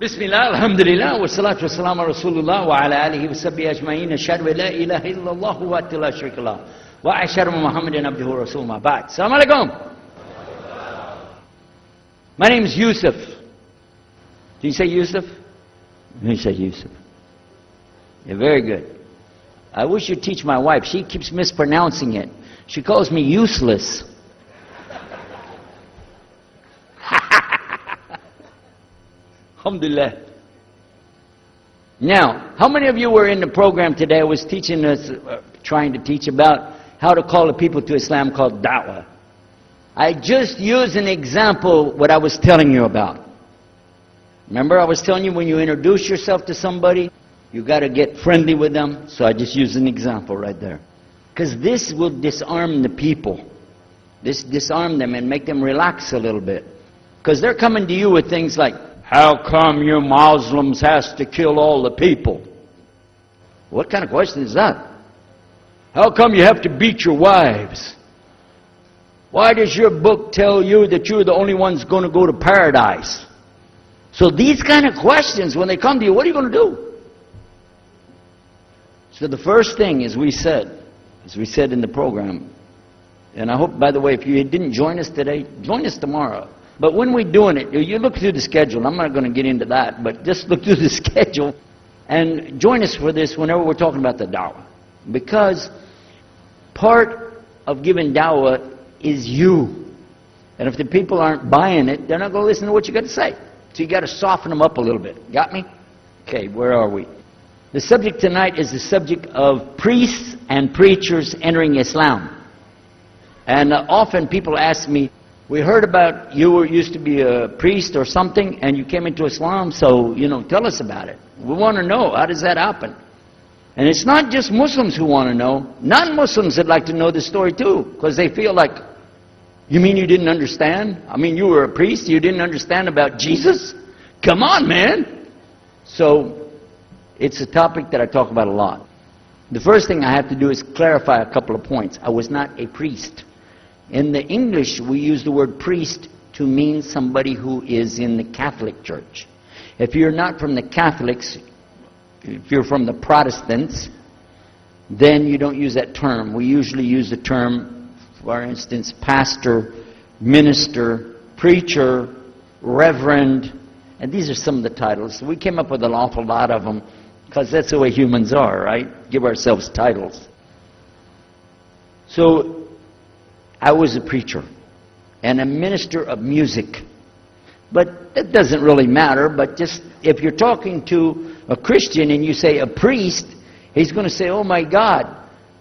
بسم الله الحمد لله والصلاة والسلام على رسول الله وعلى آله وصحبه أجمعين أشهد أن لا إله إلا الله وحده لا شريك له وأشهد أن محمدا عبده ورسوله ما بعد. Assalamu alaikum. My name is Yusuf. Do you say Yusuf? You say Yusuf. Yeah, very good. I wish you'd teach my wife. She keeps mispronouncing it. She calls me useless. Alhamdulillah. Now, how many of you were in the program today? I was teaching us, trying to teach about how to call the people to Islam called da'wah. I just used an example what I was telling you about. Remember I was telling you when you introduce yourself to somebody, you got to get friendly with them. So I just used an example right there. Because this will disarm the people. This disarm them and make them relax a little bit. Because they're coming to you with things like, how come you Muslims has to kill all the people? What kind of question is that? How come you have to beat your wives? Why does your book tell you that you're the only ones going to go to paradise? So these kind of questions, when they come to you, what are you going to do? So the first thing, as we said in the program, and I hope, by the way, if you didn't join us today, join us tomorrow. But when we're doing it, you look through the schedule. I'm not going to get into that, but just look through the schedule and join us for this whenever we're talking about the da'wah. Because part of giving da'wah is you. And if the people aren't buying it, they're not going to listen to what you got to say. So you got to soften them up a little bit. Got me? Okay, where are we? The subject tonight is the subject of priests and preachers entering Islam. And often people ask me, we heard about you used to be a priest or something and you came into Islam, so, tell us about it. We want to know, how does that happen? And it's not just Muslims who want to know. Non-Muslims would like to know the story too, because they feel like, you mean you didn't understand? I mean, you were a priest, you didn't understand about Jesus? Come on, man! So, it's a topic that I talk about a lot. The first thing I have to do is clarify a couple of points. I was not a priest. In the English, we use the word priest to mean somebody who is in the Catholic Church. If you're not from the Catholics, if you're from the Protestants, then you don't use that term. We usually use the term, for instance, pastor, minister, preacher, reverend, and these are some of the titles. We came up with an awful lot of them because that's the way humans are, right? Give ourselves titles. So, I was a preacher and a minister of music. But that doesn't really matter, but just if you're talking to a Christian and you say a priest, he's going to say, oh my God,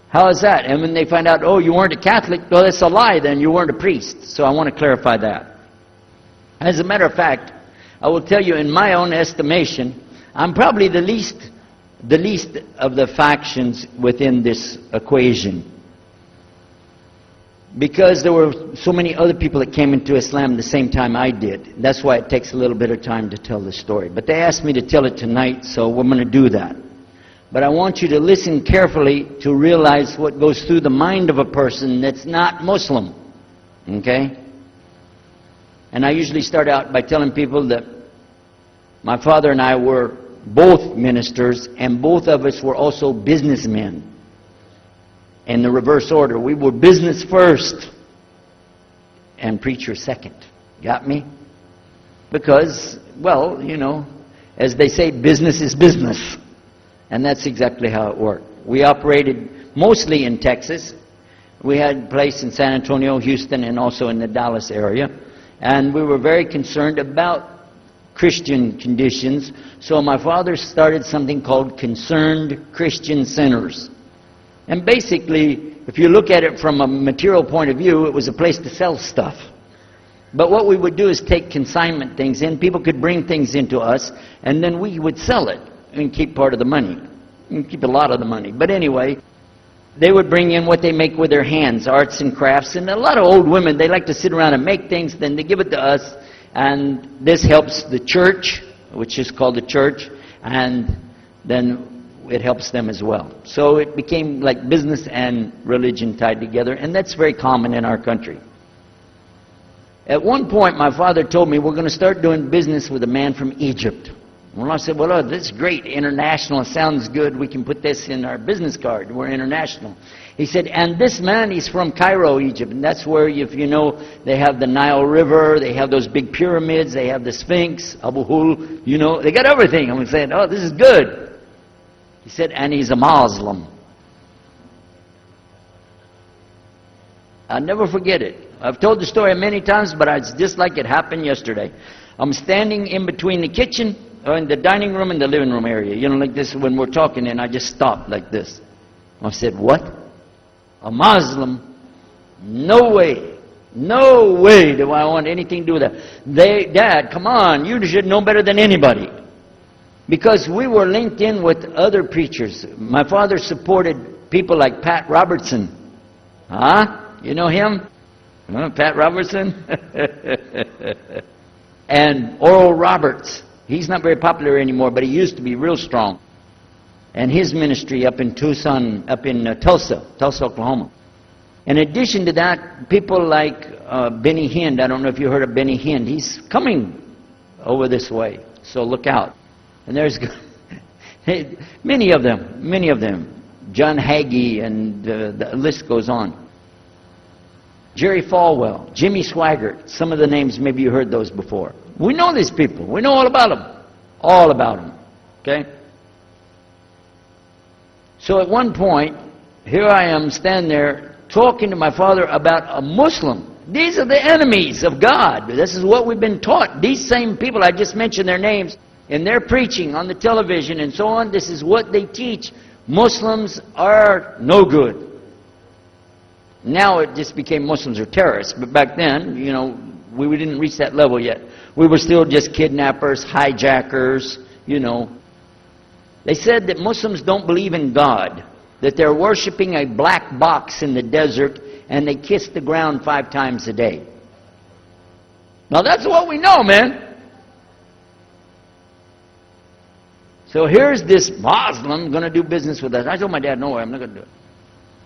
how is that? And when they find out, oh, you weren't a Catholic, well, that's a lie then, you weren't a priest. So I want to clarify that. As a matter of fact, I will tell you in my own estimation, I'm probably the least of the factions within this equation. Because there were so many other people that came into Islam the same time I did. That's why it takes a little bit of time to tell the story. But they asked me to tell it tonight, so we're going to do that. But I want you to listen carefully to realize what goes through the mind of a person that's not Muslim. Okay? And I usually start out by telling people that my father and I were both ministers, and both of us were also businessmen. In the reverse order. We were business first and preacher second. Got me? Because, well, as they say, business is business. And that's exactly how it worked. We operated mostly in Texas. We had a place in San Antonio, Houston, and also in the Dallas area. And we were very concerned about Christian conditions. So my father started something called Concerned Christian Centers. And basically, if you look at it from a material point of view, it was a place to sell stuff. But what we would do is take consignment things in. People could bring things into us, and then we would sell it and keep part of the money. And keep a lot of the money. But anyway, they would bring in what they make with their hands, arts and crafts. And a lot of old women, they like to sit around and make things, then they give it to us. And this helps the church, which is called the church, and then it helps them as well. So it became like business and religion tied together, and that's very common in our country. At one point, my father told me, we're going to start doing business with a man from Egypt. Well, I said, well, this is great, international, it sounds good, we can put this in our business card, we're international. He said, and this man, he's from Cairo, Egypt, and that's where, if you know, they have the Nile River, they have those big pyramids, they have the Sphinx, Abu Hul, you know, they got everything. I'm saying, oh, this is good. He said, and he's a Muslim. I'll never forget it. I've told the story many times, but it's just like it happened yesterday. I'm standing in between the kitchen, or in the dining room and the living room area. You know, like this when we're talking, and I just stopped like this. I said, what? A Muslim? No way. No way do I want anything to do with that. Dad, come on, you should know better than anybody. Because we were linked in with other preachers. My father supported people like Pat Robertson. Huh? You know him? Pat Robertson? And Oral Roberts. He's not very popular anymore, but he used to be real strong. And his ministry up in Tucson, up in Tulsa, Oklahoma. In addition to that, people like Benny Hinn. I don't know if you heard of Benny Hinn. He's coming over this way, so look out. And there's many of them. John Hagee, and the list goes on. Jerry Falwell, Jimmy Swaggart, some of the names, maybe you heard those before. We know these people. We know all about them. All about them. Okay? So at one point, here I am standing there talking to my father about a Muslim. These are the enemies of God. This is what we've been taught. These same people, I just mentioned their names, in their preaching on the television and so on, this is what they teach. Muslims are no good. Now it just became Muslims are terrorists. But back then, you know, we didn't reach that level yet. We were still just kidnappers, hijackers, you know. They said that Muslims don't believe in God, that they're worshiping a black box in the desert, and they kiss the ground 5 times a day. Now that's what we know, man. So here's this Muslim going to do business with us. I told my dad, no way, I'm not going to do it.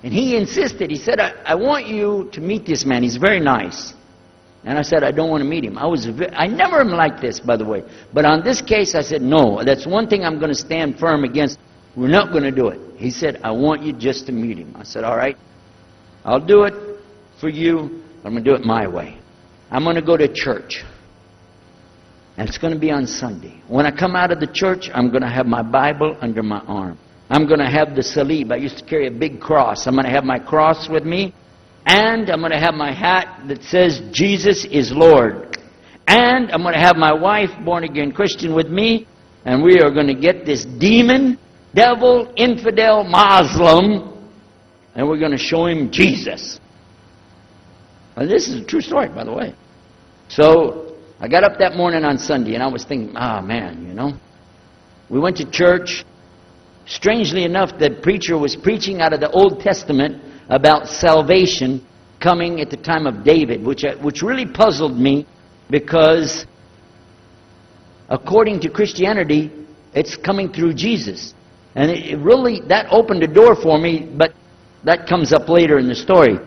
And he insisted. He said, I want you to meet this man. He's very nice. And I said, I don't want to meet him. I never am like this, by the way. But on this case, I said, no, that's one thing I'm going to stand firm against. We're not going to do it. He said, I want you just to meet him. I said, all right, I'll do it for you. I'm going to do it my way. I'm going to go to church. And it's going to be on Sunday. When I come out of the church, I'm going to have my Bible under my arm. I'm going to have the salib. I used to carry a big cross. I'm going to have my cross with me. And I'm going to have my hat that says, Jesus is Lord. And I'm going to have my wife, born-again Christian, with me. And we are going to get this demon, devil, infidel, Muslim, and we're going to show him Jesus. And this is a true story, by the way. So I got up that morning on Sunday, and I was thinking, man, you know. We went to church. Strangely enough, the preacher was preaching out of the Old Testament about salvation coming at the time of David, which really puzzled me, because according to Christianity, it's coming through Jesus. And it really, that opened the door for me, but that comes up later in the story.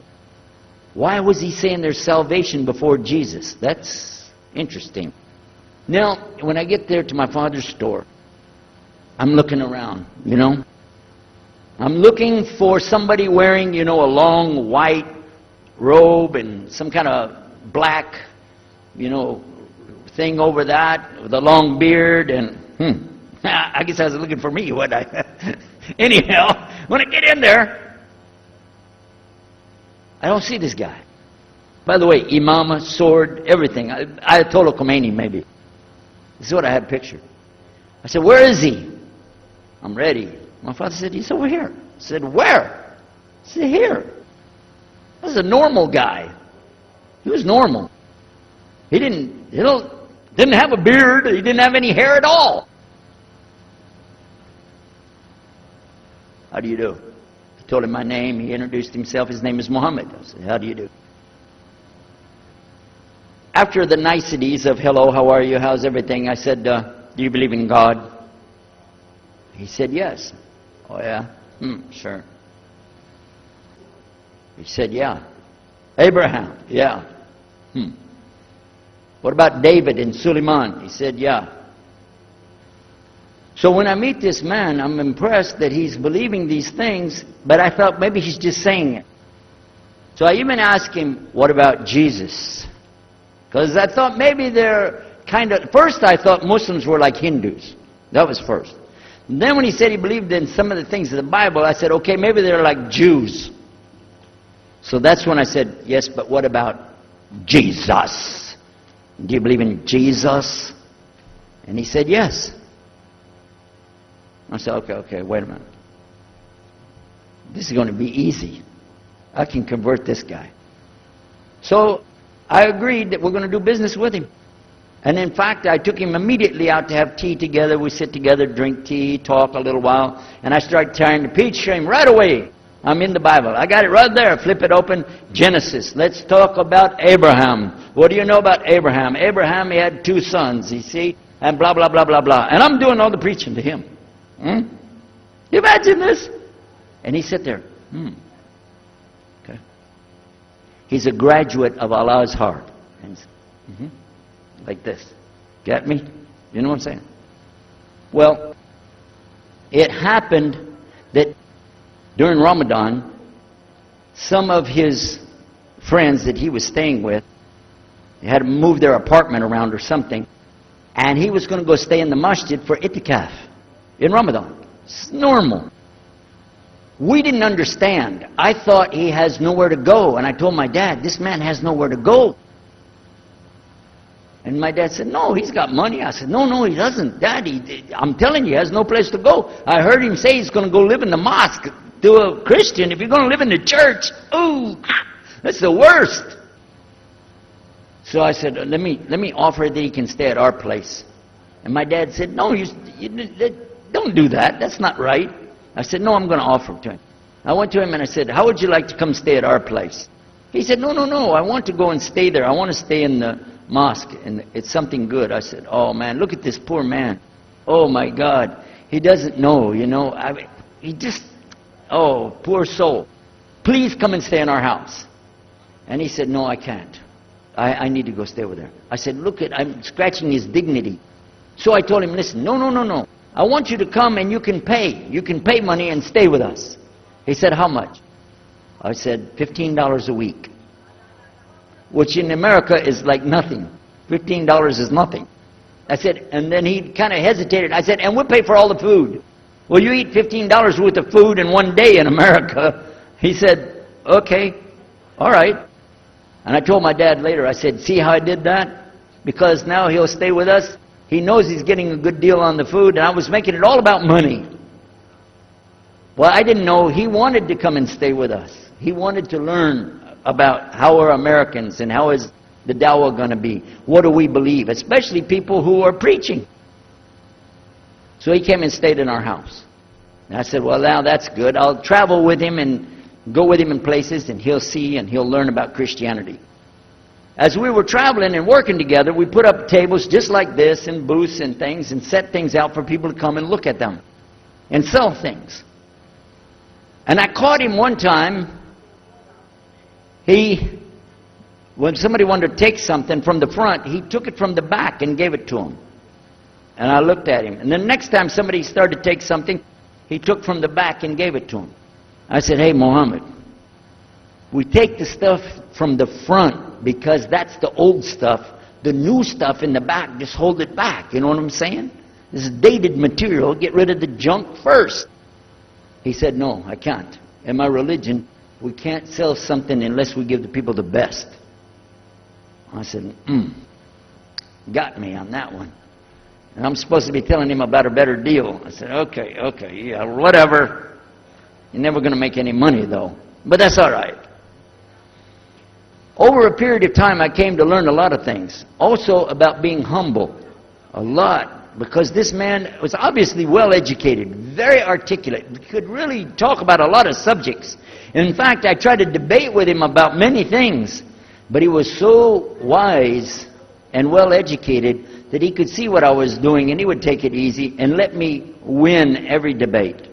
Why was he saying there's salvation before Jesus? That's interesting. Now, when I get there to my father's store, I'm looking around, you know. I'm looking for somebody wearing, you know, a long white robe and some kind of black, you know, thing over that with a long beard. And I guess I was looking for me, wasn't I? Anyhow, when I get in there, I don't see this guy. By the way, imama, sword, everything. Ayatollah Khomeini, maybe. This is what I had pictured. I said, where is he? I'm ready. My father said, he's over here. I said, where? I said, here. This is a normal guy. He was normal. He didn't have a beard. He didn't have any hair at all. How do you do? I told him my name. He introduced himself. His name is Muhammad. I said, how do you do? After the niceties of hello, how are you, how's everything, I said, do you believe in God? He said, yes. Oh, yeah? Sure. He said, yeah. Abraham? Yeah. What about David and Suleiman? He said, yeah. So when I meet this man, I'm impressed that he's believing these things, but I thought maybe he's just saying it. So I even asked him, what about Jesus? Because I thought maybe they're kind of... First I thought Muslims were like Hindus. That was first. And then when he said he believed in some of the things of the Bible, I said, okay, maybe they're like Jews. So that's when I said, yes, but what about Jesus? Do you believe in Jesus? And he said, yes. I said, okay, wait a minute. This is going to be easy. I can convert this guy. So I agreed that we're going to do business with him. And in fact, I took him immediately out to have tea together. We sit together, drink tea, talk a little while. And I started tearing the page show him right away. I'm in the Bible. I got it right there. Flip it open. Genesis. Let's talk about Abraham. What do you know about Abraham? Abraham, he had 2 sons, you see? And blah, blah, blah, blah, blah. And I'm doing all the preaching to him. You imagine this? And he sat there. Okay. He's a graduate of Allah's heart. Like this. Get me? You know what I'm saying? Well, it happened that during Ramadan, some of his friends that he was staying with, they had to move their apartment around or something, and he was going to go stay in the masjid for itikaf in Ramadan. It's normal. We didn't understand. I thought he has nowhere to go, and I told my dad, this man has nowhere to go. And my dad said, no, he's got money. I said, no, he doesn't. Dad, I'm telling you, he has no place to go. I heard him say he's going to go live in the mosque to a Christian. If you're going to live in the church, ooh, that's the worst. So I said, let me offer that he can stay at our place. And my dad said, no, you don't do that. That's not right. I said, no, I'm going to offer it to him. I went to him and I said, how would you like to come stay at our place? He said, no, I want to go and stay there. I want to stay in the mosque, and it's something good. I said, oh man, look at this poor man. Oh my God, he doesn't know, you know. He just, oh, poor soul. Please come and stay in our house. And he said, no, I can't. I need to go stay with her. I said, look, I'm scratching his dignity. So I told him, listen, no. I want you to come and you can pay. You can pay money and stay with us. He said, how much? I said, $15 a week. Which in America is like nothing. $15 is nothing. I said, and then he kind of hesitated. I said, and we'll pay for all the food. Well, you eat $15 worth of food in one day in America. He said, okay, all right. And I told my dad later, I said, see how I did that? Because now he'll stay with us. He knows he's getting a good deal on the food, and I was making it all about money. Well, I didn't know he wanted to come and stay with us. He wanted to learn about how we're Americans and how is the dawah going to be. What do we believe? Especially people who are preaching. So he came and stayed in our house. And I said, well, now that's good. I'll travel with him and go with him in places, and he'll see and he'll learn about Christianity. As we were traveling and working together, we put up tables just like this and booths and things and set things out for people to come and look at them and sell things. And I caught him one time. When somebody wanted to take something from the front, he took it from the back and gave it to him. And I looked at him. And the next time somebody started to take something, he took from the back and gave it to him. I said, hey, Mohammed, we take the stuff from the front because that's the old stuff. The new stuff in the back, just hold it back. You know what I'm saying? This is dated material. Get rid of the junk first. He said, no, I can't. In my religion, we can't sell something unless we give the people the best. I said, got me on that one. And I'm supposed to be telling him about a better deal. I said, okay, yeah, whatever. You're never going to make any money, though. But that's all right. Over a period of time, I came to learn a lot of things. Also about being humble. A lot. Because this man was obviously well educated, very articulate, could really talk about a lot of subjects. In fact, I tried to debate with him about many things, but he was so wise and well educated that he could see what I was doing and he would take it easy and let me win every debate.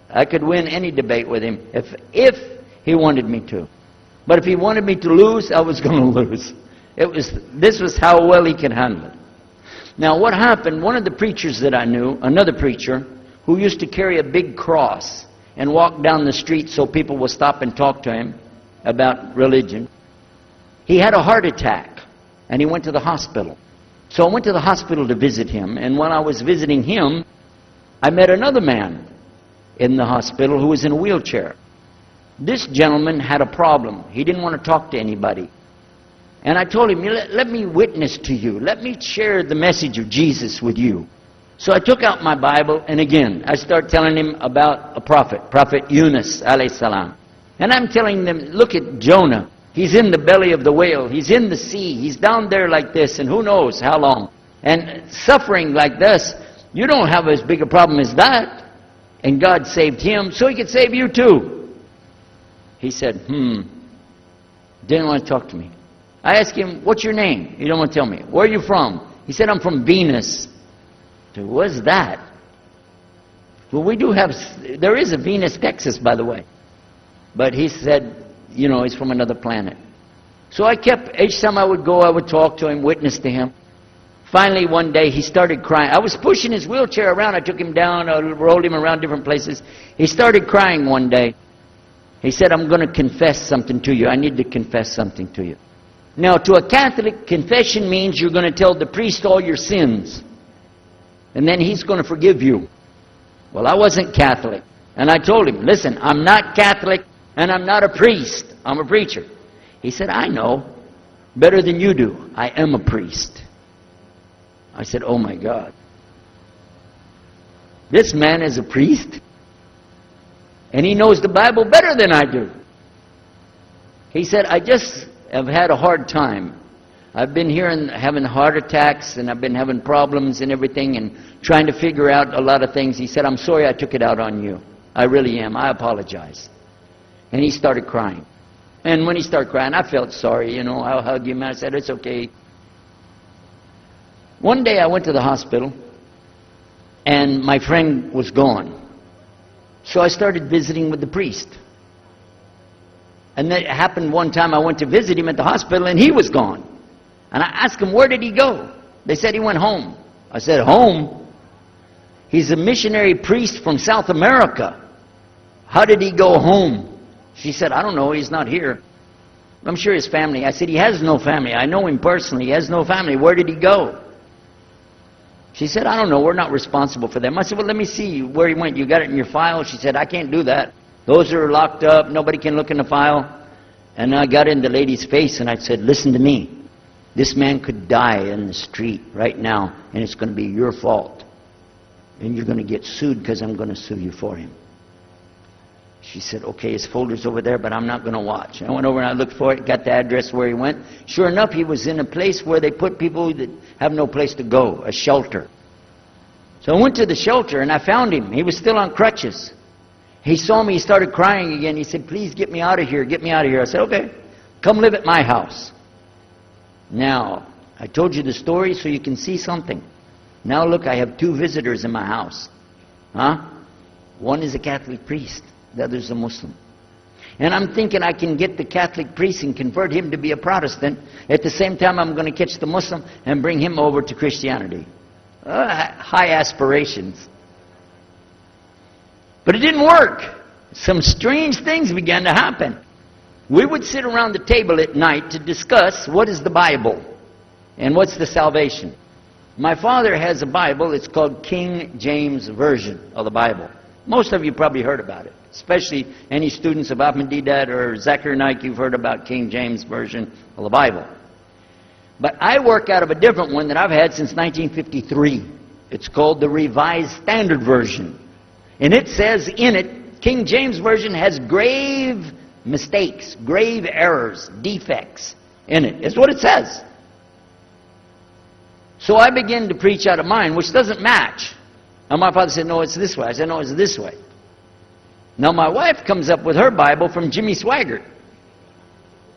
I could win any debate with him if he wanted me to. But if he wanted me to lose, I was going to lose. This was how well he could handle it. Now what happened, one of the preachers that I knew, another preacher, who used to carry a big cross and walk down the street so people would stop and talk to him about religion, he had a heart attack and he went to the hospital. So I went to the hospital to visit him, and when I was visiting him, I met another man in the hospital who was in a wheelchair. This gentleman had a problem. He didn't want to talk to anybody. And I told him, let me witness to you. Let me share the message of Jesus with you. So I took out my Bible, and again, I start telling him about a prophet, Prophet Yunus, alayhi salam. And I'm telling them, look at Jonah. He's in the belly of the whale. He's in the sea. He's down there like this, and who knows how long. And suffering like this, you don't have as big a problem as that. And God saved him, so he could save you too. He said, didn't want to talk to me. I asked him, what's your name? He don't want to tell me. Where are you from? He said, I'm from Venus. I said, what's that? Well, there is a Venus, Texas, by the way. But he said, you know, he's from another planet. So I kept, each time I would go, I would talk to him, witness to him. Finally, one day, he started crying. I was pushing his wheelchair around. I took him down, I rolled him around different places. He started crying one day. He said, I'm going to confess something to you. I need to confess something to you. Now, to a Catholic, confession means you're going to tell the priest all your sins. And then he's going to forgive you. Well, I wasn't Catholic. And I told him, listen, I'm not Catholic and I'm not a priest. I'm a preacher. He said, I know. Better than you do. I am a priest. I said, oh my God. This man is a priest? And he knows the Bible better than I do. He said, I just have had a hard time. I've been here and having heart attacks, and I've been having problems and everything, and trying to figure out a lot of things. He said, I'm sorry I took it out on you. I really am. I apologize. And he started crying. And when he started crying, I felt sorry, you know. I hugged him and I said, it's okay. One day I went to the hospital, and my friend was gone. So I started visiting with the priest. And that happened one time. I went to visit him at the hospital, and he was gone. And I asked him, where did he go? They said he went home. I said, home? He's a missionary priest from South America. How did he go home? She said, I don't know. He's not here. I'm sure his family. I said, he has no family. I know him personally. He has no family. Where did he go? She said, I don't know. We're not responsible for them. I said, well, let me see where he went. You got it in your file? She said, I can't do that. Those are locked up. Nobody can look in the file. And I got in the lady's face and I said, listen to me. This man could die in the street right now, and it's going to be your fault. And you're going to get sued because I'm going to sue you for him. She said, okay, his folder's over there, but I'm not going to watch. I went over and I looked for it, got the address where he went. Sure enough, he was in a place where they put people that have no place to go, a shelter. So I went to the shelter and I found him. He was still on crutches. He saw me, he started crying again. He said, please get me out of here, get me out of here. I said, okay, come live at my house. Now, I told you the story so you can see something. Now look, I have 2 visitors in my house. One is a Catholic priest. The other is a Muslim. And I'm thinking I can get the Catholic priest and convert him to be a Protestant. At the same time, I'm going to catch the Muslim and bring him over to Christianity. High aspirations. But it didn't work. Some strange things began to happen. We would sit around the table at night to discuss what is the Bible and what's the salvation. My father has a Bible. It's called King James Version of the Bible. Most of you probably heard about it, especially any students of Ahmadiyyat or Zakir Naik. You've heard about King James Version of the Bible. But I work out of a different one that I've had since 1953. It's called the Revised Standard Version. And it says in it, King James Version has grave mistakes, grave errors, defects in it. It's what it says. So I began to preach out of mine, which doesn't match. And my father said, no, it's this way. I said, no, it's this way. Now my wife comes up with her Bible from Jimmy Swaggart.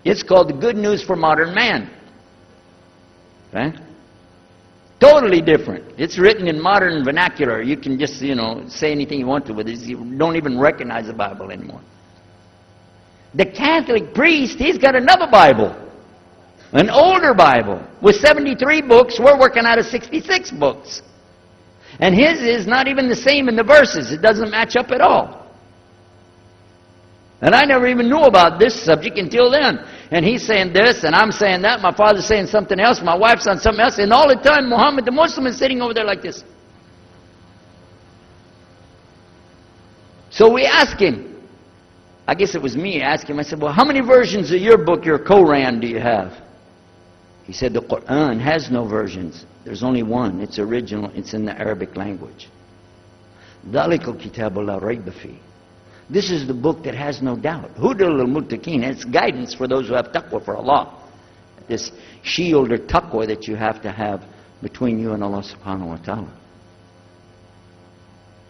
It's called The Good News for Modern Man. Okay? Totally different. It's written in modern vernacular. You can just, say anything you want to with it. You don't even recognize the Bible anymore. The Catholic priest, he's got another Bible. An older Bible with 73 books. We're working out of 66 books. And his is not even the same in the verses. It doesn't match up at all. And I never even knew about this subject until then. And he's saying this, and I'm saying that. My father's saying something else. My wife's on something else. And all the time, Muhammad the Muslim is sitting over there like this. So we asked him. I guess it was me. I asked him. I said, well, how many versions of your book, your Quran, do you have? He said, the Quran has no versions. There's only one. It's original. It's in the Arabic language. ذَلِكَ الْكِتَابُ لَا رَيْبَ فِيهِ. This is the book that has no doubt. Huda lil-muttaqin. It's guidance for those who have taqwa for Allah. This shield or taqwa that you have to have between you and Allah subhanahu wa ta'ala.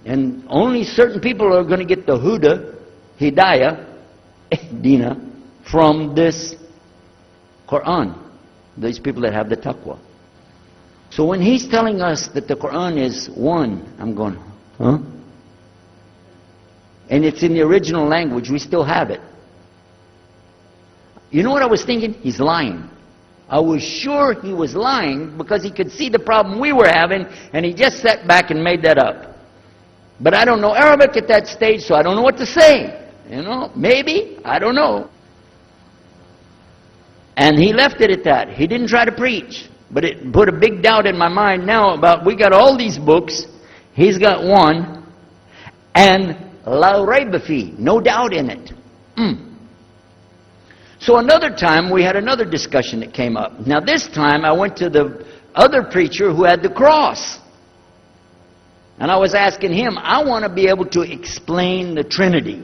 And only certain people are going to get the huda, hidayah, dina, from this Quran. These people that have the taqwa. So when he's telling us that the Quran is one, I'm going, huh? And it's in the original language, we still have it. You know what I was thinking? He's lying. I was sure he was lying because he could see the problem we were having, and he just sat back and made that up. But I don't know Arabic at that stage, so I don't know what to say. Maybe, I don't know. And he left it at that. He didn't try to preach. But it put a big doubt in my mind now about, we got all these books, he's got one, and la rayba fi, no doubt in it. So another time we had another discussion that came up. Now this time I went to the other preacher who had the cross. And I was asking him, I want to be able to explain the Trinity.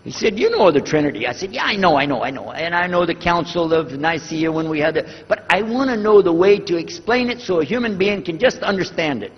He said, you know the Trinity. I said, yeah, I know. And I know the Council of Nicaea when we had it. But I want to know the way to explain it so a human being can just understand it.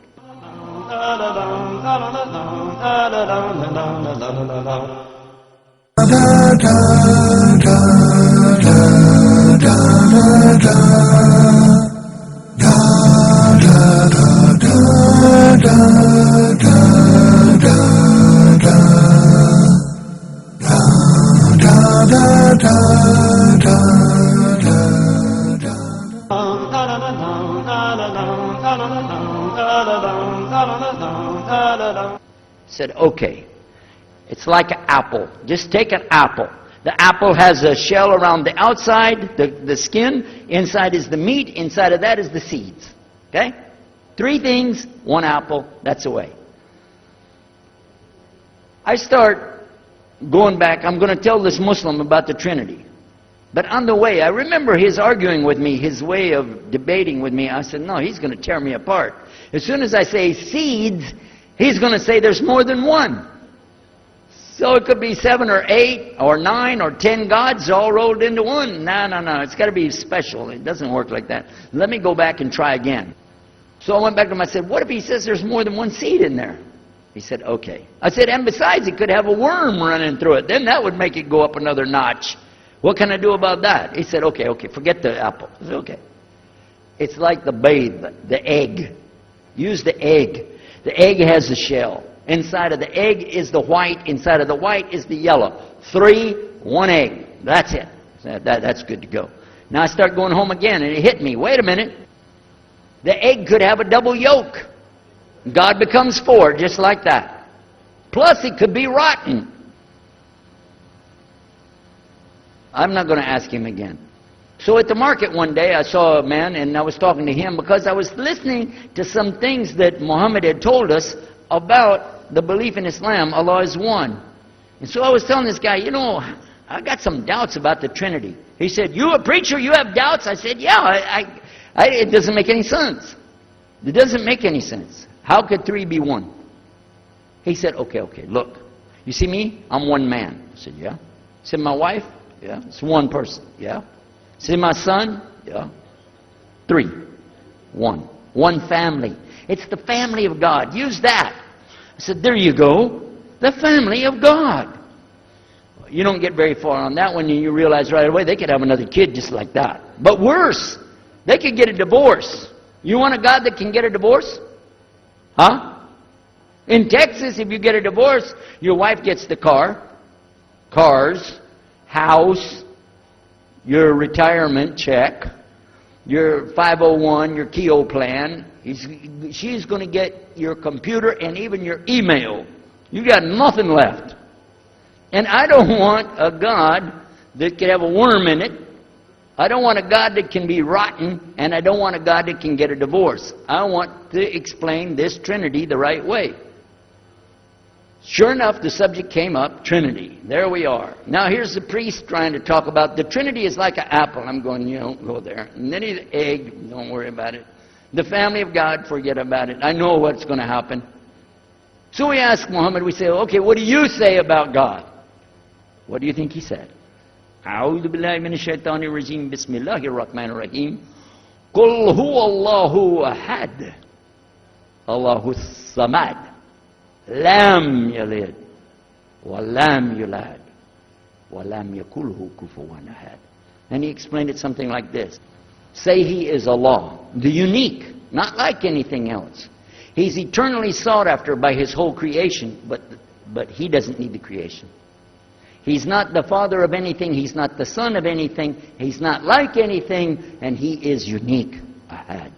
Said, okay, it's like an apple. Just take an apple. The apple has a shell around the outside, the skin. Inside is the meat. Inside of that is the seeds. Okay? 3 things, 1 apple. That's the way. I start going back. I'm going to tell this Muslim about the Trinity. But on the way, I remember his arguing with me, his way of debating with me. I said, no, he's going to tear me apart. As soon as I say seeds, he's going to say there's more than one. So it could be 7 or 8 or 9 or 10 gods all rolled into one. No. It's got to be special. It doesn't work like that. Let me go back and try again. So I went back to him. I said, what if he says there's more than one seed in there? He said, okay. I said, and besides, it could have a worm running through it. Then that would make it go up another notch. What can I do about that? He said, okay, forget the apple. I said, okay. It's like the babe, the egg. Use the egg. The egg has a shell. Inside of the egg is the white. Inside of the white is the yellow. 3, 1 egg. That's it. That's good to go. Now I start going home again, and it hit me. Wait a minute. The egg could have a double yolk. God becomes 4, just like that. Plus, it could be rotten. I'm not going to ask him again. So at the market one day, I saw a man, and I was talking to him because I was listening to some things that Muhammad had told us about the belief in Islam, Allah is one. And so I was telling this guy, I got some doubts about the Trinity. He said, you a preacher, you have doubts? I said, yeah, it doesn't make any sense. It doesn't make any sense. How could 3 be 1? He said, okay, look. You see me? I'm one man. I said, yeah. He said, my wife? Yeah. It's one person. Yeah. He said, my son? Yeah. 3. 1. One family. It's the family of God. Use that. I said, there you go. The family of God. You don't get very far on that one, and you realize right away they could have another kid just like that. But worse, they could get a divorce. You want a God that can get a divorce? Huh? In Texas, if you get a divorce, your wife gets the cars, house, your retirement check, your 501, your Keogh plan. She's going to get your computer and even your email. You got nothing left. And I don't want a God that could have a worm in it. I don't want a God that can be rotten, and I don't want a God that can get a divorce. I want to explain this Trinity the right way. Sure enough, the subject came up, Trinity. There we are. Now here's the priest trying to talk about the Trinity is like an apple. I'm going, you don't go there. And then the egg, don't worry about it. The family of God, forget about it. I know what's going to happen. So we ask Muhammad, we say, okay, what do you say about God? What do you think he said? أعوذ بالله من الشيطان الرجيم بسم الله الرحمن الرحيم قل هو الله أحد الله الصمد لم يلد ولم يولد ولم يكن له كفوا أحد. And he explained it something like this. Say he is Allah, the unique, not like anything else. He's eternally sought after by his whole creation, but he doesn't need the creation. He's not the father of anything. He's not the son of anything. He's not like anything. And he is unique. Ahad.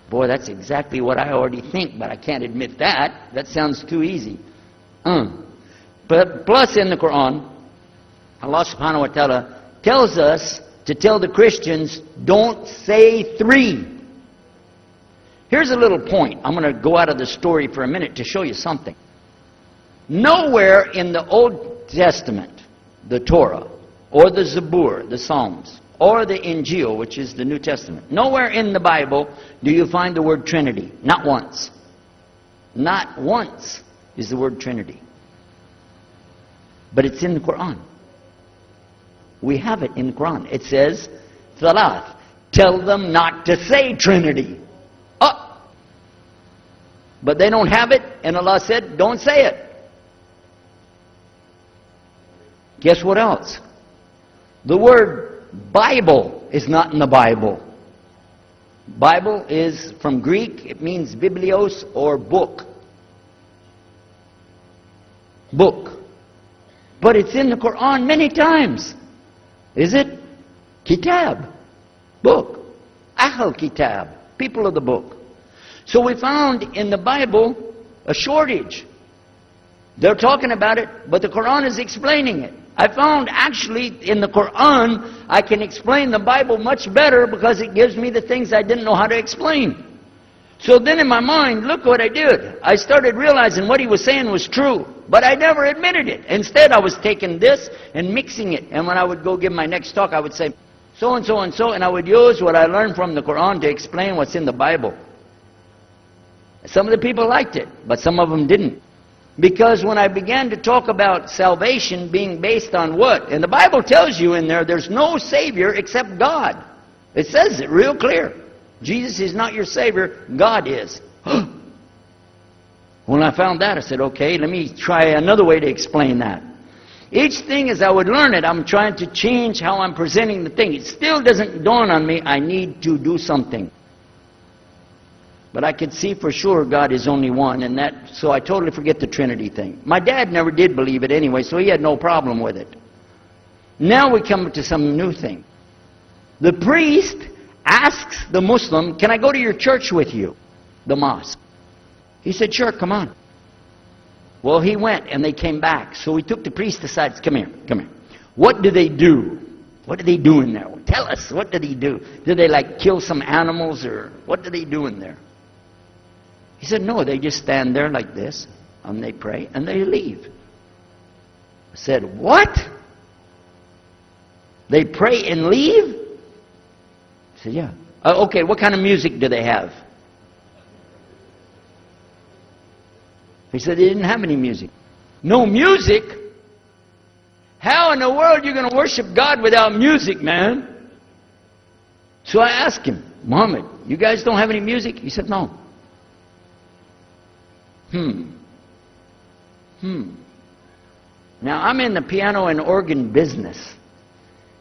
Boy, that's exactly what I already think, but I can't admit that. That sounds too easy. But plus in the Quran, Allah subhanahu wa ta'ala tells us to tell the Christians, don't say 3. Here's a little point. I'm going to go out of the story for a minute to show you something. Nowhere in the Old Testament, the Torah, or the Zabur, the Psalms, or the Injil, which is the New Testament, nowhere in the Bible do you find the word Trinity. Not once. Not once is the word Trinity. But it's in the Quran. We have it in the Quran. It says, Thalath, tell them not to say Trinity. Oh! But they don't have it, and Allah said, don't say it. Guess what else? The word Bible is not in the Bible. Bible is from Greek. It means biblios or book. Book. But it's in the Quran many times. Is it? Kitab. Book. Ahl Kitab. People of the book. So we found in the Bible a shortage. They're talking about it, but the Quran is explaining it. I found actually in the Quran, I can explain the Bible much better because it gives me the things I didn't know how to explain. So then in my mind, look what I did. I started realizing what he was saying was true, but I never admitted it. Instead, I was taking this and mixing it. And when I would go give my next talk, I would say, so and so and so, and I would use what I learned from the Quran to explain what's in the Bible. Some of the people liked it, but some of them didn't. Because when I began to talk about salvation being based on what? And the Bible tells you in there, there's no Savior except God. It says it real clear. Jesus is not your Savior, God is. When I found that, I said, okay, let me try another way to explain that. Each thing as I would learn it, I'm trying to change how I'm presenting the thing. It still doesn't dawn on me, I need to do something. But I could see for sure God is only one, and so I totally forget the Trinity thing. My dad never did believe it anyway, so he had no problem with it. Now we come to some new thing. The priest asks the Muslim, can I go to your church with you? The mosque. He said, sure, come on. Well, he went, and they came back. So he took the priest aside, come here. What do they do? What do they do in there? Tell us, what do they do? Do they like kill some animals, or what do they do in there? He said, no, they just stand there like this, and they pray, and they leave. I said, what? They pray and leave? I said, yeah. Okay, what kind of music do they have? He said they didn't have any music. No music? How in the world are you going to worship God without music, man? So I asked him, Muhammad, you guys don't have any music? He said, no. Now, I'm in the piano and organ business.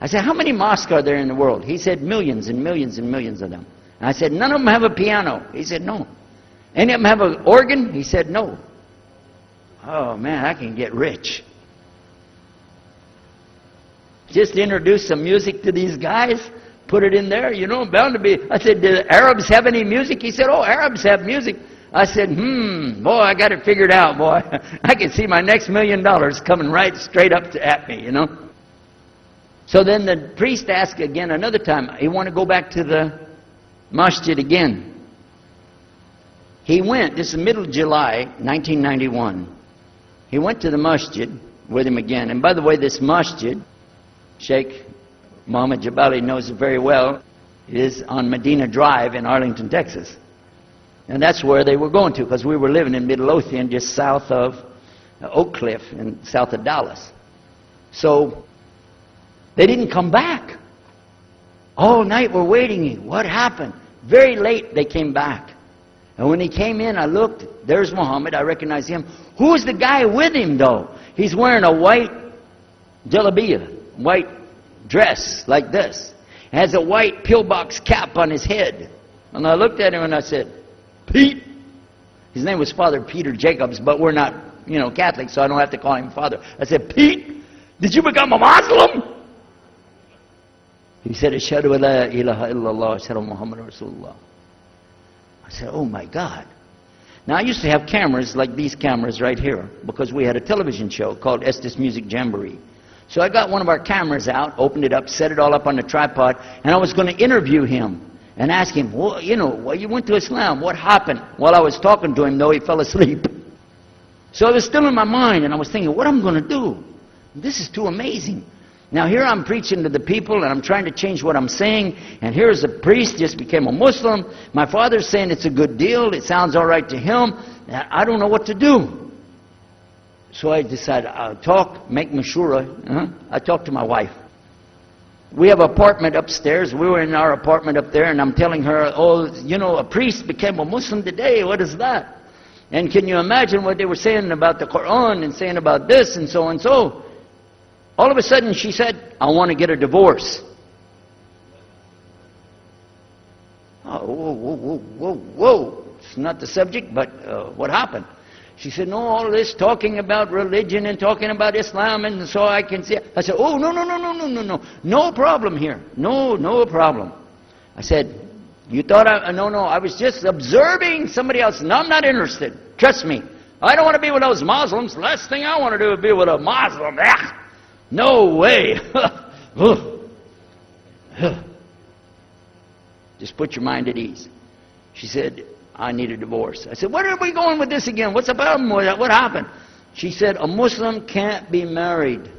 I said, how many mosques are there in the world? He said, millions and millions and millions of them. And I said, none of them have a piano. He said, no. Any of them have an organ? He said, no. Oh, man, I can get rich. Just introduce some music to these guys, put it in there, you know, bound to be. I said, do the Arabs have any music? He said, oh, Arabs have music. I said, boy, I got it figured out, boy. I can see my next $1 million coming right straight up at me, you know. So then the priest asked again another time, he wanted to go back to the masjid again. He went, this is middle of July, 1991. He went to the masjid with him again. And by the way, this masjid, Sheikh Mohammed Jabali knows it very well, is on Medina Drive in Arlington, Texas. And that's where they were going to, because we were living in Midlothian, just south of Oak Cliff and south of Dallas. So they didn't come back. All night we're waiting. What happened? Very late they came back. And when he came in, I looked. There's Muhammad. I recognized him. Who's the guy with him, though? He's wearing a white jalabiyah, white dress like this. Has a white pillbox cap on his head. And I looked at him and I said, Pete. His name was Father Peter Jacobs, but we're not, you know, Catholic, so I don't have to call him Father. I said, Pete, did you become a Muslim? He said, Ashhadu an la ilaha illallah, Ashhadu Muhammad Rasulullah. I said, oh my God. Now I used to have cameras like these cameras right here, because we had a television show called Estes Music Jamboree. So I got one of our cameras out, opened it up, set it all up on the tripod, and I was going to interview him and ask him, well, you know, well, you went to Islam, what happened? While I was talking to him, though, he fell asleep. So it was still in my mind, and I was thinking, what am I going to do? This is too amazing. Now here I'm preaching to the people, and I'm trying to change what I'm saying, and here's a priest, just became a Muslim. My father's saying it's a good deal, it sounds all right to him, and I don't know what to do. So I decided, I'll talk, make mashura. I talked to my wife. We have an apartment upstairs. We were in our apartment up there, and I'm telling her, oh, you know, a priest became a Muslim today. What is that? And can you imagine what they were saying about the Quran and saying about this and so and so? All of a sudden, she said, I want to get a divorce. Oh, whoa. It's not the subject, but what happened? She said, no, all this talking about religion and talking about Islam, and so I can see. I said, oh, no. No problem here. No problem. I said, you thought no, I was just observing somebody else. No, I'm not interested. Trust me. I don't want to be with those Muslims. The last thing I want to do is be with a Muslim. No way. Just put your mind at ease. She said, I need a divorce. I said, where are we going with this again? What's the problem with that? What happened? She said, a Muslim can't be married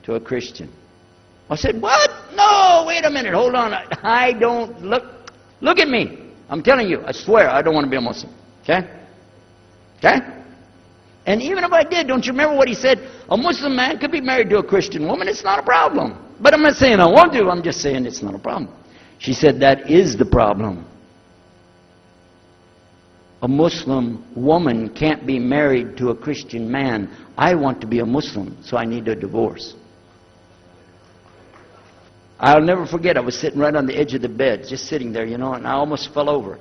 to a Christian. I said, what? No, wait a minute. Hold on. I don't look at me. I'm telling you, I swear, I don't want to be a Muslim. Okay? Okay? And even if I did, don't you remember what he said? A Muslim man could be married to a Christian woman. It's not a problem. But I'm not saying I want to. I'm just saying it's not a problem. She said, that is the problem. A Muslim woman can't be married to a Christian man. I want to be a Muslim, so I need a divorce. I'll never forget, I was sitting right on the edge of the bed, just sitting there, you know, and I almost fell over.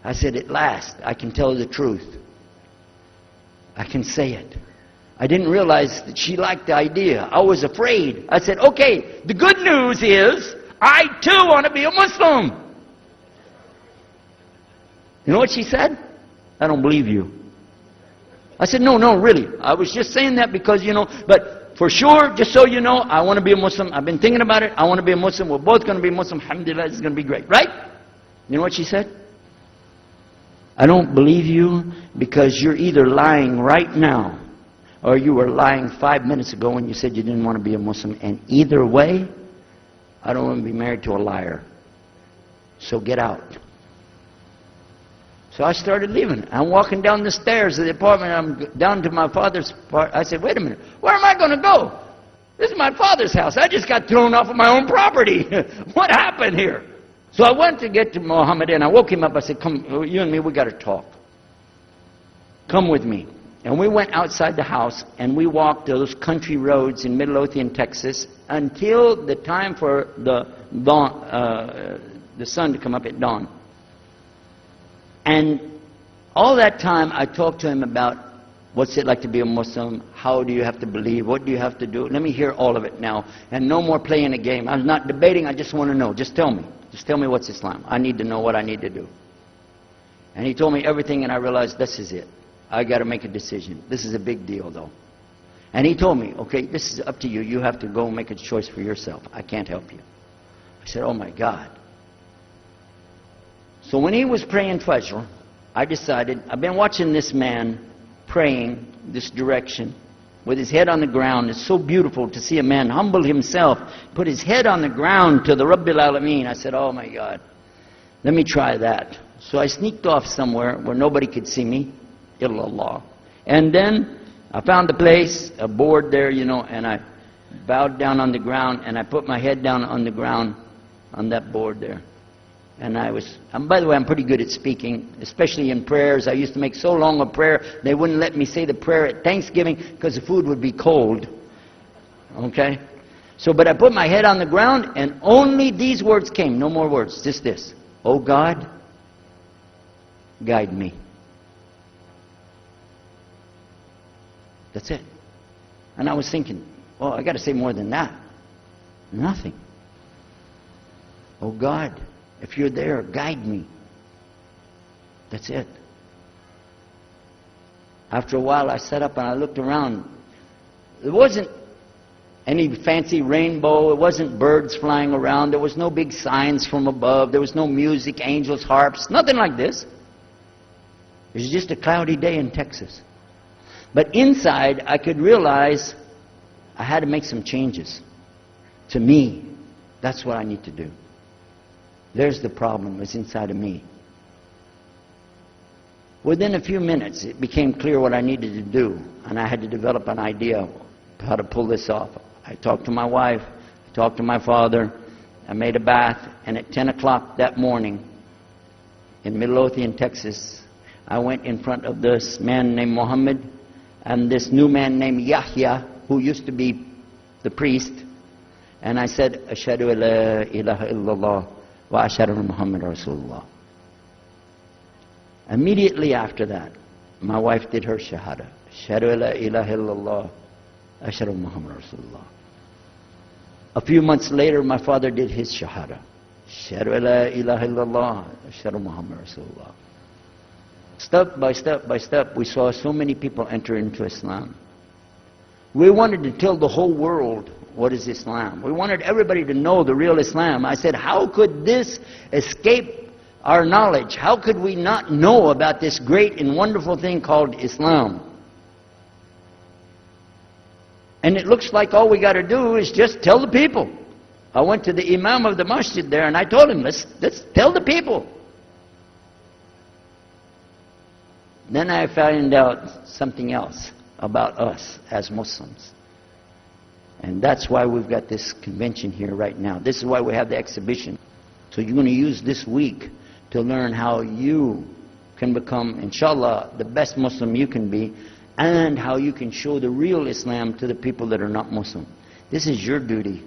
I said, at last, I can tell the truth. I can say it. I didn't realize that she liked the idea. I was afraid. I said, okay, the good news is, I too want to be a Muslim. You know what she said? I don't believe you. I said, no, really. I was just saying that because, you know, but for sure, just so you know, I want to be a Muslim. I've been thinking about it. I want to be a Muslim. We're both going to be Muslim. Alhamdulillah, it's going to be great. Right? You know what she said? I don't believe you because you're either lying right now or you were lying 5 minutes ago when you said you didn't want to be a Muslim. And either way, I don't want to be married to a liar. So get out. So I started leaving. I'm walking down the stairs of the apartment. I'm down to my father's part. I said, wait a minute, where am I going to go? This is my father's house. I just got thrown off of my own property. What happened here? So I went to get to Muhammad and I woke him up. I said, come, you and me, we got to talk. Come with me. And we went outside the house and we walked those country roads in Midlothian, Texas, until the time for the dawn, the sun to come up at dawn. And all that time I talked to him about what's it like to be a Muslim, how do you have to believe, what do you have to do. Let me hear all of it now. And no more playing a game. I'm not debating, I just want to know. Just tell me. Just tell me what's Islam. I need to know what I need to do. And he told me everything and I realized this is it. I got to make a decision. This is a big deal though. And he told me, okay, this is up to you. You have to go make a choice for yourself. I can't help you. I said, oh my God. So when he was praying Fajr, I decided, I've been watching this man praying this direction with his head on the ground. It's so beautiful to see a man humble himself, put his head on the ground to the Rabbil Alameen. I said, oh my God, let me try that. So I sneaked off somewhere where nobody could see me, illallah. And then I found a place, a board there, you know, and I bowed down on the ground and I put my head down on the ground on that board there. And by the way, I'm pretty good at speaking, especially in prayers. I used to make so long a prayer, they wouldn't let me say the prayer at Thanksgiving because the food would be cold. Okay? So, but I put my head on the ground and only these words came, no more words, just this. Oh God, guide me. That's it. And I was thinking, oh, I got to say more than that. Nothing. Oh God, if you're there, guide me. That's it. After a while, I sat up and I looked around. There wasn't any fancy rainbow. It wasn't birds flying around. There was no big signs from above. There was no music, angels, harps, nothing like this. It was just a cloudy day in Texas. But inside, I could realize I had to make some changes. To me, that's what I need to do. There's the problem, it's inside of me. Within a few minutes, it became clear what I needed to do, and I had to develop an idea of how to pull this off. I talked to my wife, I talked to my father, I made a bath, and at 10 o'clock that morning, in Midlothian, Texas, I went in front of this man named Muhammad, and this new man named Yahya, who used to be the priest, and I said, Ashhadu an la ilaha illallah, wa ashhadu anna Muhammad Rasulullah. Immediately after that, my wife did her shahada. Ashhadu an la ilaha illallah, ashhadu anna Muhammad Rasulullah. A few months later, my father did his shahada. Ashhadu an la ilaha illallah, ashhadu anna Muhammad Rasulullah. Step by step by step, we saw so many people enter into Islam. We wanted to tell the whole world what is Islam. We wanted everybody to know the real Islam. I said, how could this escape our knowledge? How could we not know about this great and wonderful thing called Islam? And it looks like all we got to do is just tell the people. I went to the imam of the masjid there and I told him, let's tell the people. Then I found out something else about us as Muslims. And that's why we've got this convention here right now. This is why we have the exhibition. So you're going to use this week to learn how you can become, inshallah, the best Muslim you can be, and how you can show the real Islam to the people that are not Muslim. This is your duty.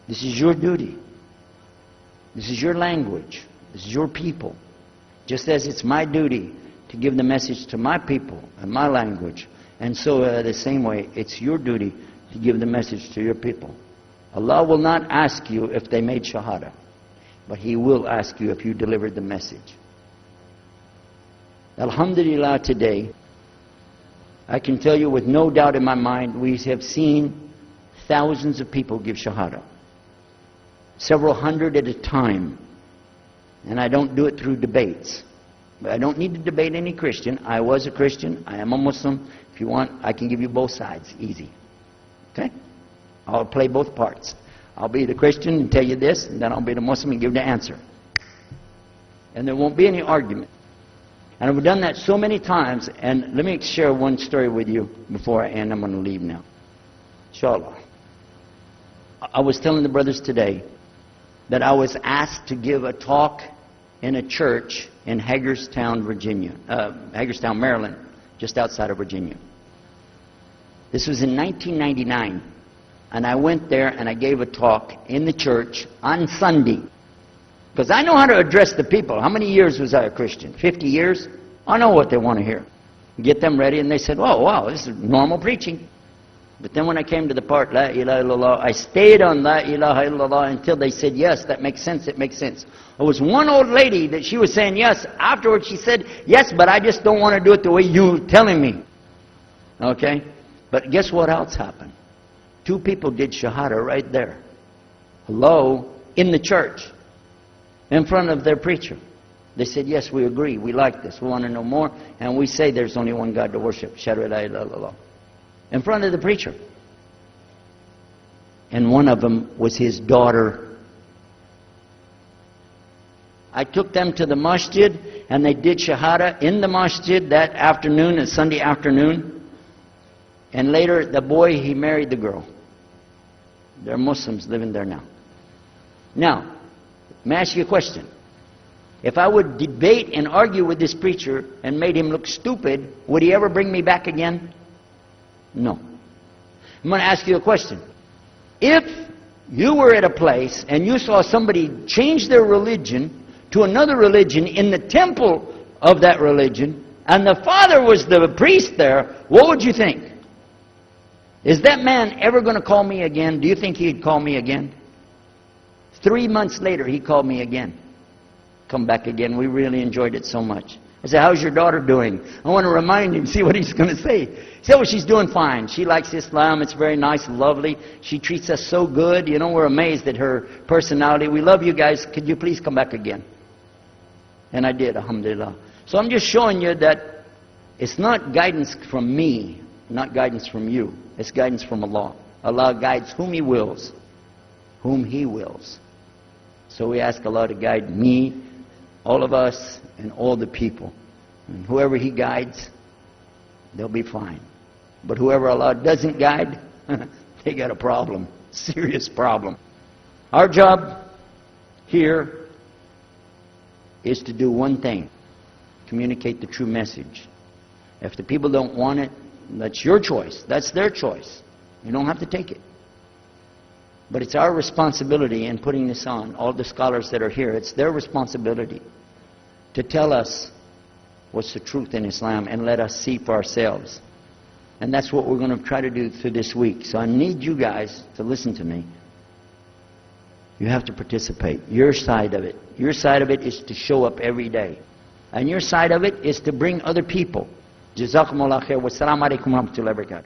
This is your duty. This is your language. This is your people. Just as it's my duty to give the message to my people and my language. And so the same way, it's your duty to give the message to your people. Allah will not ask you if they made shahada, but He will ask you if you delivered the message. Alhamdulillah, today, I can tell you with no doubt in my mind, we have seen thousands of people give shahada. Several hundred at a time. And I don't do it through debates. But I don't need to debate any Christian. I was a Christian. I am a Muslim. If you want, I can give you both sides. Easy. Okay? I'll play both parts. I'll be the Christian and tell you this, and then I'll be the Muslim and give the answer. And there won't be any argument. And I've done that so many times. And let me share one story with you before I end. I'm going to leave now. Inshallah. I was telling the brothers today that I was asked to give a talk in a church in Hagerstown, Maryland, just outside of Virginia. This was in 1999. And I went there and I gave a talk in the church on Sunday. Because I know how to address the people. How many years was I a Christian? 50 years? I know what they want to hear. Get them ready, and they said, oh, wow, this is normal preaching. But then when I came to the part, La ilaha illallah, I stayed on La ilaha illallah until they said, yes, that makes sense, it makes sense. There was one old lady that she was saying yes. Afterwards she said, yes, but I just don't want to do it the way you're telling me. Okay? But guess what else happened? 2 people did shahada right there. Hello? In the church. In front of their preacher. They said, yes, we agree, we like this, we want to know more, and we say there's only one God to worship. Shahadu la ilaha illallah. In front of the preacher. And one of them was his daughter. I took them to the masjid, and they did shahada in the masjid that afternoon, a Sunday afternoon. And later, the boy, he married the girl. They're Muslims living there now. Now, let me ask you a question. If I would debate and argue with this preacher and made him look stupid, would he ever bring me back again? No. I'm going to ask you a question. If you were at a place and you saw somebody change their religion to another religion in the temple of that religion, and the father was the priest there, what would you think? Is that man ever going to call me again? Do you think he'd call me again? 3 months later, he called me again. Come back again. We really enjoyed it so much. I said, how's your daughter doing? I want to remind him, see what he's going to say. He said, well, she's doing fine. She likes Islam. It's very nice and lovely. She treats us so good. You know, we're amazed at her personality. We love you guys. Could you please come back again? And I did, alhamdulillah. So I'm just showing you that it's not guidance from me, not guidance from you. It's guidance from Allah. Allah guides whom He wills. Whom He wills. So we ask Allah to guide me, all of us, and all the people. And whoever He guides, they'll be fine. But whoever Allah doesn't guide, they got a problem. Serious problem. Our job here is to do one thing. Communicate the true message. If the people don't want it, that's your choice. That's their choice. You don't have to take it. But it's our responsibility in putting this on, all the scholars that are here, it's their responsibility to tell us what's the truth in Islam and let us see for ourselves. And that's what we're going to try to do through this week. So I need you guys to listen to me. You have to participate. Your side of it. Your side of it is to show up every day. And your side of it is to bring other people. Jazakumullah khair. Wassalamu alaikum wa rahmatullahi wa barakatuh.